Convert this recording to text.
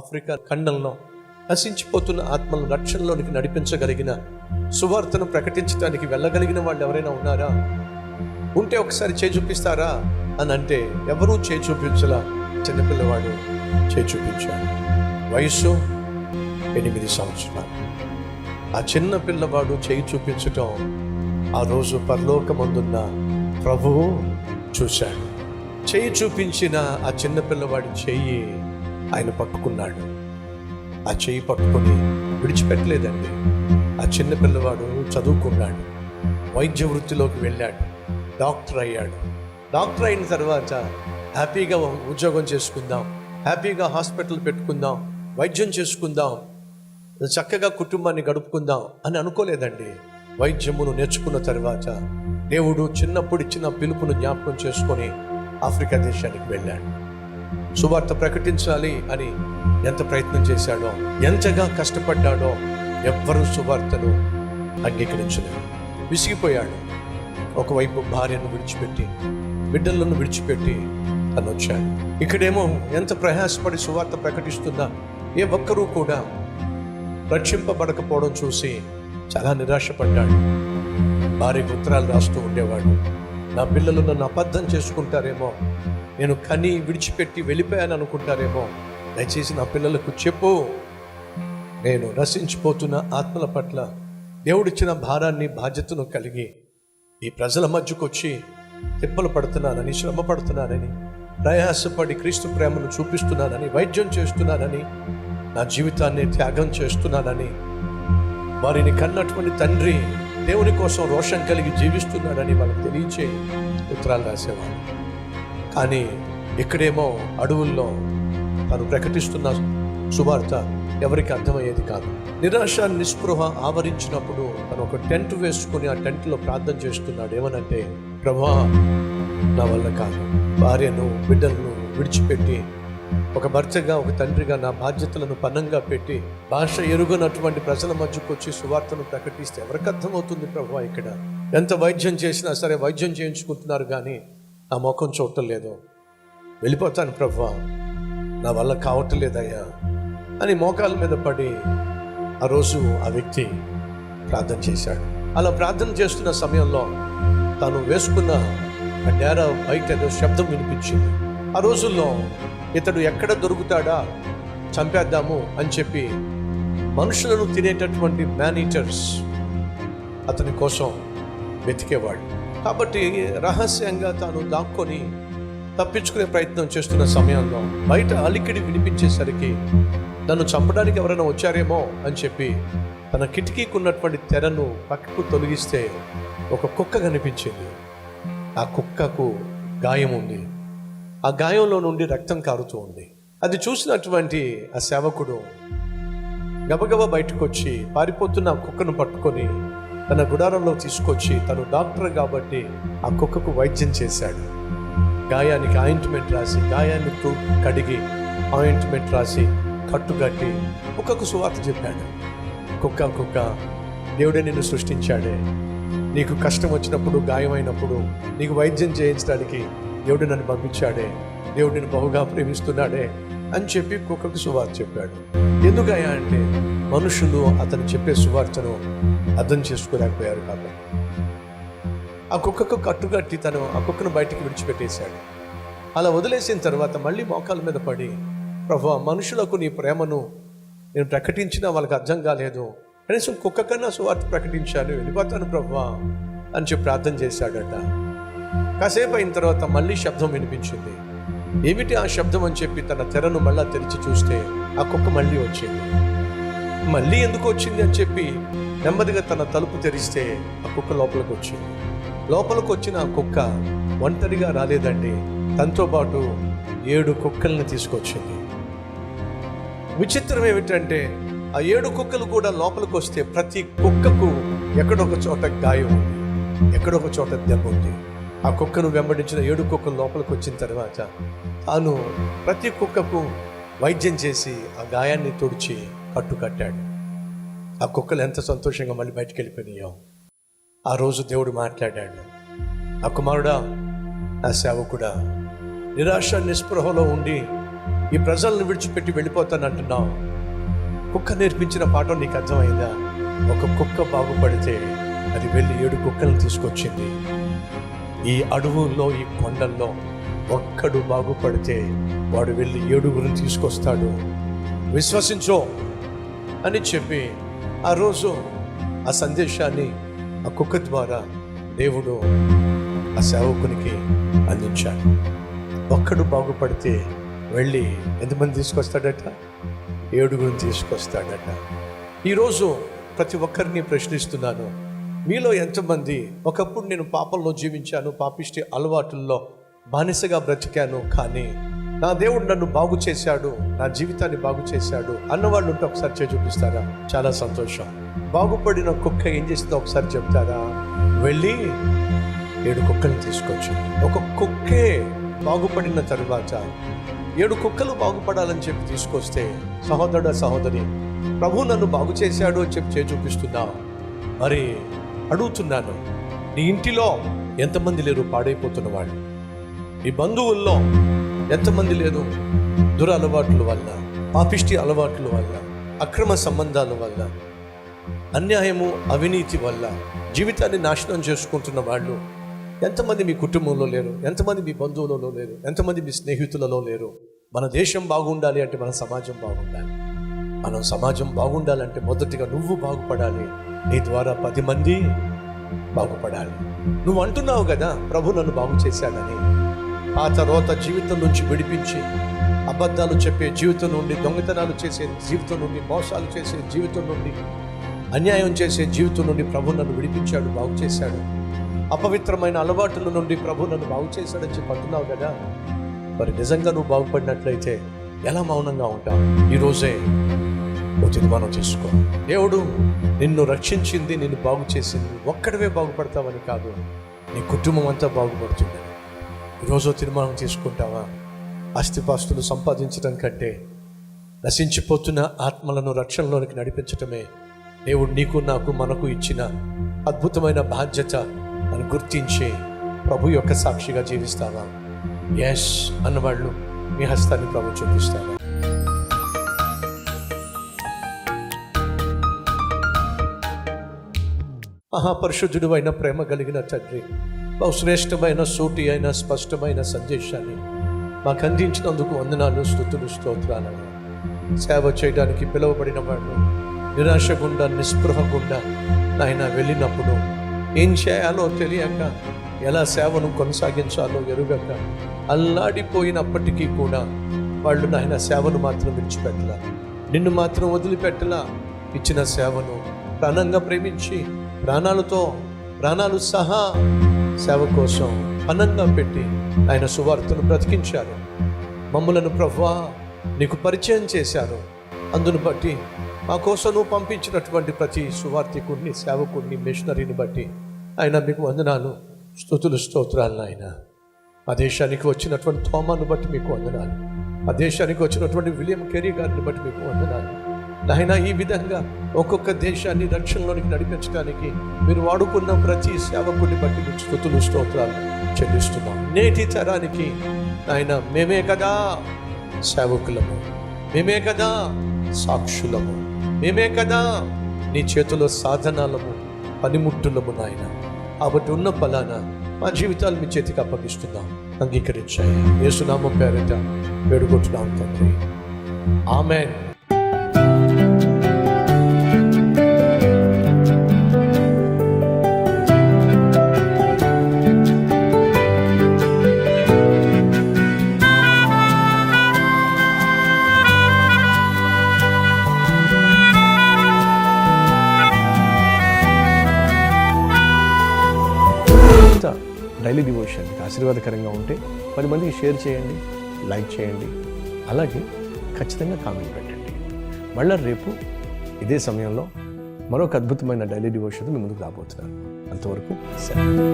Africa ఖండంలో నశించిపోతున్న ఆత్మలను రక్షణలోనికి నడిపించగలిగిన, సువార్తను ప్రకటించడానికి వెళ్ళగలిగిన వాళ్ళు ఎవరైనా ఉన్నారా? ఉంటే ఒకసారి చేయి చూపిస్తారా అని అంటే ఎవరూ చేయి చూపించలా. చిన్నపిల్లవాడు చేయి చూపించాడు. వయస్సు 8 సంవత్సరాలు. ఆ చిన్న పిల్లవాడు చేయి చూపించటం ఆ రోజు పరలోకమందున్న ప్రభువు చూశాడు. చేయి చూపించిన ఆ చిన్న పిల్లవాడి చెయ్యి ఆయన పట్టుకున్నాడు. ఆ చెయ్యి పట్టుకొని విడిచిపెట్టలేదండి. ఆ చిన్న పిల్లవాడు చదువుకున్నాడు, వైద్య వృత్తిలోకి వెళ్ళాడు, డాక్టర్ అయ్యాడు. డాక్టర్ అయిన తర్వాత హ్యాపీగా ఉద్యోగం చేసుకుందాం, హ్యాపీగా హాస్పిటల్ పెట్టుకుందాం, వైద్యం చేసుకుందాం, చక్కగా కుటుంబాన్ని గడుపుకుందాం అని అనుకోలేదండి. వైద్యమును నేర్చుకున్న తర్వాత దేవుడు చిన్నప్పుడు ఇచ్చిన పిలుపును జ్ఞాపకం చేసుకొని ఆఫ్రికా దేశానికి వెళ్ళాడు. సువార్త ప్రకటించాలి అని ఎంత ప్రయత్నం చేశాడో, ఎంతగా కష్టపడ్డాడో ఎవ్వరూ సువార్తను అంగీకరించలేదు. విసిగిపోయాడు. ఒకవైపు భార్యను విడిచిపెట్టి, బిడ్డలను విడిచిపెట్టి తను వచ్చాడు. ఇక్కడేమో ఎంత ప్రయాసపడి సువార్త ప్రకటిస్తున్నా ఏ ఒక్కరూ కూడా రక్షింపబడకపోవడం చూసి చాలా నిరాశపడ్డాడు. భార్యకు ఉత్తరాలు రాస్తూ ఉండేవాడు. నా పిల్లలు నన్ను అబద్ధం చేసుకుంటారేమో, నేను కని విడిచిపెట్టి వెళ్ళిపోయాను అనుకుంటారేమో, దయచేసి నా పిల్లలకు చెప్పు, నేను నశించిపోతున్న ఆత్మల పట్ల దేవుడిచ్చిన భారాన్ని, బాధ్యతను కలిగి ఈ ప్రజల మధ్యకు వచ్చి తిప్పలు పడుతున్నానని, శ్రమ పడుతున్నానని, ప్రయాసపడి క్రీస్తు ప్రేమను చూపిస్తున్నానని, వైద్యం చేస్తున్నానని, నా జీవితాన్ని త్యాగం చేస్తున్నానని, వారిని కన్నటువంటి తండ్రి దేవుని కోసం రోషం కలిగి జీవిస్తున్నాడని వాళ్ళకి తెలియచే ఉత్తరాలు రాసేవాడు. కానీ ఇక్కడేమో అడవుల్లో తను ప్రకటిస్తున్న సువార్త ఎవరికి అర్థమయ్యేది కాదు. నిరాశ, నిస్పృహ ఆవరించినప్పుడు తను ఒక టెంట్ వేసుకుని ఆ టెంట్లో ప్రార్థన చేస్తున్నాడు. ఏమనంటే, ప్రభువా, నా వల్ల కాదు, భార్యను బిడ్డలను విడిచిపెట్టి ఒక భర్తగా, ఒక తండ్రిగా నా బాధ్యతలను పన్నంగా పెట్టి భాష ఎరుగనటువంటి ప్రజల మధ్యకు వచ్చి సువార్తను ప్రకటిస్తే ఎవరికి అర్థమవుతుంది ప్రభువా? ఇక్కడ ఎంత వైద్యం చేసినా సరే వైద్యం చేయించుకుంటున్నారు కానీ నా ముఖం చూడటం లేదు. వెళ్ళిపోతాను ప్రభువా, నా వల్ల కావటం లేదయ్యా అని మోకాల మీద పడి ఆ రోజు ఆ వ్యక్తి ప్రార్థన చేశాడు. అలా ప్రార్థన చేస్తున్న సమయంలో తాను వేసుకున్న నేర బయట ఏదో శబ్దం వినిపించింది. ఆ రోజుల్లో ఇతడు ఎక్కడ దొరుకుతాడా, చంపేద్దాము అని చెప్పి మనుషులను తినేటటువంటి మ్యాన్ ఈటర్స్ అతని కోసం వెతికేవాడు. కాబట్టి రహస్యంగా తాను దాక్కొని తప్పించుకునే ప్రయత్నం చేస్తున్న సమయంలో బయట అలికిడి వినిపించేసరికి నన్ను చంపడానికి ఎవరైనా వచ్చారేమో అని చెప్పి తన కిటికీకి ఉన్నటువంటి తెరను పక్కకు తొలగిస్తే ఒక కుక్క కనిపించింది. ఆ కుక్కకు గాయం ఉంది. ఆ గాయంలో నుండి రక్తం కారుతూ ఉంది. అది చూసినటువంటి ఆ సేవకుడు గబగబా బయటకు వచ్చి పారిపోతున్న ఆ కుక్కను పట్టుకొని తన గుడారంలో తీసుకొచ్చి, తను డాక్టర్ కాబట్టి ఆ కుక్కకు వైద్యం చేశాడు. గాయానికి ఆయింట్మెంట్ రాసి, గాయాన్ని కడిగి ఆయింట్మెంట్ రాసి కట్టుకట్టి కుక్కకు సువార్త చెప్పాడు. కుక్క, దేవుడే నిన్ను సృష్టించాడే, నీకు కష్టం వచ్చినప్పుడు, గాయమైనప్పుడు నీకు వైద్యం చేయించడానికి దేవుడు నన్ను పంపించాడే, దేవుడు నిన్ను బహుగా ప్రేమిస్తున్నాడే అని చెప్పి కుక్కకు సువార్త చెప్పాడు. ఎందుకయ్యా అంటే మనుషులు అతను చెప్పే సువార్తను అర్థం చేసుకోలేకపోయారు కాబట్టి ఆ కుక్కకు కట్టుకట్టి తను ఆ కుక్కను బయటికి విడిచిపెట్టేశాడు. అలా వదిలేసిన తర్వాత మళ్ళీ మోకాల మీద పడి, ప్రభువా, మనుషులకు నీ ప్రేమను నేను ప్రకటించినా వాళ్ళకి అర్థం కాలేదు, కనీసం కుక్క కన్నా సువార్త ప్రకటించాను, వెళ్ళిపోతాను ప్రభువా అని చెప్పి ప్రార్థన చేశాడట. కాసేపు అయిన తర్వాత మళ్ళీ శబ్దం వినిపించింది. ఏమిటి ఆ శబ్దం అని చెప్పి తన తెరను మళ్ళా తెరిచి చూస్తే ఆ కుక్క మళ్ళీ వచ్చింది. మళ్ళీ ఎందుకు వచ్చింది అని చెప్పి నెమ్మదిగా తన తలుపు తెరిస్తే ఆ కుక్క లోపలికి వచ్చింది. లోపలికి వచ్చిన ఆ కుక్క ఒంటరిగా రాలేదండి, తనతో పాటు 7 కుక్కల్ని తీసుకొచ్చింది. విచిత్రం ఏమిటంటే ఆ 7 కుక్కలు కూడా లోపలికి వస్తే ప్రతి కుక్కకు ఎక్కడొక చోట గాయం ఉంది, ఎక్కడొక చోట దెబ్బ ఉంది. ఆ కుక్కను వెంబడించిన 7 కుక్కలు లోపలికి వచ్చిన తర్వాత తాను ప్రతి కుక్కకు వైద్యం చేసి ఆ గాయాన్ని తుడిచి కట్టాడు. ఆ కుక్కలు ఎంత సంతోషంగా మళ్ళీ బయటికి వెళ్ళిపోయినాయో. ఆ రోజు దేవుడు మాట్లాడాడు, ఆ కుమారుడా, ఆ సేవకుడా, నిరాశ నిస్పృహలో ఉండి ఈ ప్రజలను విడిచిపెట్టి వెళ్ళిపోతానంటున్నావు. కుక్క నేర్పించిన పాఠం నీకు అర్థమైందా? ఒక కుక్క బాగుపడితే అది వెళ్ళి 7 కుక్కలను తీసుకొచ్చింది. ఈ అడవుల్లో, ఈ కొండల్లో ఒక్కడు బాగుపడితే వాడు వెళ్ళి 7గురిని తీసుకొస్తాడు. విశ్వసించో అని చెప్పి ఆ రోజు ఆ సందేశాన్ని ఆ కుక్క ద్వారా దేవుడు ఆ సేవకునికి అందించాడు. ఒక్కడు బాగుపడితే వెళ్ళి ఎంతమంది తీసుకొస్తాడట? 7గురిని తీసుకొస్తాడట. ఈరోజు ప్రతి ఒక్కరిని ప్రశ్నిస్తున్నాను, మీలో ఎంతమంది ఒకప్పుడు నేను పాపంలో జీవించాను, పాపిష్టి అలవాటుల్లో బానిసగా బ్రతికాను, కానీ నా దేవుడు నన్ను బాగు చేశాడు, నా జీవితాన్ని బాగు చేశాడు అన్నవాళ్ళు ఉంటే ఒకసారి చేసి చూపిస్తారా? చాలా సంతోషం. బాగుపడిన కుక్క ఏం చేసిందో ఒకసారి చెప్తారా? వెళ్ళి 7 కుక్కలు తీసుకొచ్చు. ఒక కుక్కే బాగుపడిన తరువాత 7 కుక్కలు బాగుపడాలని చెప్పి తీసుకొస్తే, సహోదరుడు సహోదరి, ప్రభు నన్ను బాగు చేశాడు అని చెప్పి చేసి చూపిస్తున్నా. మరి అడుగుతున్నాను, నీ ఇంటిలో ఎంతమంది లేరు పాడైపోతున్న వాళ్ళు? నీ బంధువుల్లో ఎంతమంది లేరు దురలవాట్ల వల్ల, పాపిష్టి అలవాట్ల వల్ల, అక్రమ సంబంధాల వల్ల, అన్యాయము అవినీతి వల్ల జీవితాన్ని నాశనం చేసుకుంటున్న వాళ్ళు ఎంతమంది మీ కుటుంబంలో లేరు? ఎంతమంది మీ బంధువులలో లేరు? ఎంతమంది మీ స్నేహితులలో లేరు? మన దేశం బాగుండాలి అంటే మన సమాజం బాగుండాలి. మనం సమాజం బాగుండాలంటే మొదటిగా నువ్వు బాగుపడాలి, నీ ద్వారా 10 మంది బాగుపడాలి. నువ్వు అంటున్నావు కదా, ప్రభు నన్ను బాగు చేశాడని. ఆ తర్వాత జీవితం నుంచి విడిపించి, అబద్ధాలు చెప్పే జీవితం నుండి, దొంగతనాలు చేసే జీవితం నుండి, మోసాలు చేసే జీవితం నుండి, అన్యాయం చేసే జీవితం నుండి ప్రభు నన్ను విడిపించాడు, బాగు చేశాడు. అపవిత్రమైన అలవాటుల నుండి ప్రభు నన్ను బాగు చేశాడని చెప్పి అంటున్నావు కదా. మరి నిజంగా నువ్వు బాగుపడినట్లయితే ఎలా మౌనంగా ఉంటావు? ఈరోజే నువ్వు తీర్మానం చేసుకో. దేవుడు నిన్ను రక్షించింది, నిన్ను బాగు చేసింది ఒక్కడవే బాగుపడతావని కాదు, నీ కుటుంబం అంతా బాగుపడుతుంది. ఈరోజు తీర్మానం తీసుకుంటావా? ఆస్తిపాస్తులు సంపాదించడం కంటే నశించిపోతున్న ఆత్మలను రక్షణలోనికి నడిపించటమే దేవుడు నీకు, నాకు, మనకు ఇచ్చిన అద్భుతమైన బాధ్యత అని గుర్తించి ప్రభు యొక్క సాక్షిగా జీవిస్తావా? ఎస్ అన్నవాళ్ళు మీ హస్తాన్ని ప్రభు చూపిస్తావా? మహాపరిశుద్ధుడు అయిన ప్రేమ కలిగిన తండ్రి, బహుశ్రేష్టమైన సూటి అయిన స్పష్టమైన సందేశాన్ని మాకు అందించినందుకు వందనాలు, స్తుతులు, స్తోత్రాలు. సేవ చేయడానికి పిలువబడిన వాళ్ళు నిరాశ గుండా, నిస్పృహ గుండా నాయన వెళ్ళినప్పుడు ఏం చేయాలో తెలియక, ఎలా సేవను కొనసాగించాలో ఎరుగక అల్లాడిపోయినప్పటికీ కూడా వాళ్ళు నాయన సేవను మాత్రం విడిచిపెట్టలా, నిన్ను మాత్రం వదిలిపెట్టలా. ఇచ్చిన సేవను ప్రాణంగా ప్రేమించి ప్రాణాలు సహా సేవ కోసం పనంగా పెట్టి ఆయన సువార్తను బ్రతికించారు. మమ్ములను ప్రభువా నీకు పరిచయం చేశారు. అందును బట్టి మా కోసం నువ్వు పంపించినటువంటి ప్రతి సువార్తికుడిని, సేవకుడిని, మిషనరీని బట్టి ఆయన మీకు వందనాలు, స్తుతులు, స్తోత్రాలు. ఆయన ఆ దేశానికి వచ్చినటువంటి థోమాను బట్టి మీకు వందనాలు. ఆ దేశానికి వచ్చినటువంటి విలియం కెరీ గారిని బట్టి మీకు వందనాలు. ఆయన ఈ విధంగా ఒక్కొక్క దేశాన్ని రక్షణలోనికి నడిపించడానికి మీరు వాడుకున్న ప్రతి సేవకుడిని బట్టి మీకు స్తుతులు, స్తోత్రాలు చెల్లిస్తున్నాం. నేటి తరానికి ఆయన మేమే కదా సేవకులము, మేమే కదా సాక్షులము, మేమే కదా నీ చేతిలో సాధనాలము, పనిముట్టులము నాయన. కాబట్టి ఉన్న ఫలాన మా జీవితాలు మీ చేతికి అప్పగిస్తున్నాం, అంగీకరించాయి. యేసునామం పేరిట వేడుకుంటున్నాం తండ్రి, ఆమేన్. డైలీ డివోషన్ మీకు ఆశీర్వాదకరంగా ఉంటే 10 మందికి షేర్ చేయండి, లైక్ చేయండి, అలాగే ఖచ్చితంగా కామెంట్ పెట్టండి. మళ్ళీ రేపు ఇదే సమయంలో మరొక అద్భుతమైన డైలీ డివోషన్ మీ ముందుకు రాబోతున్నాను. అంతవరకు సెలవు.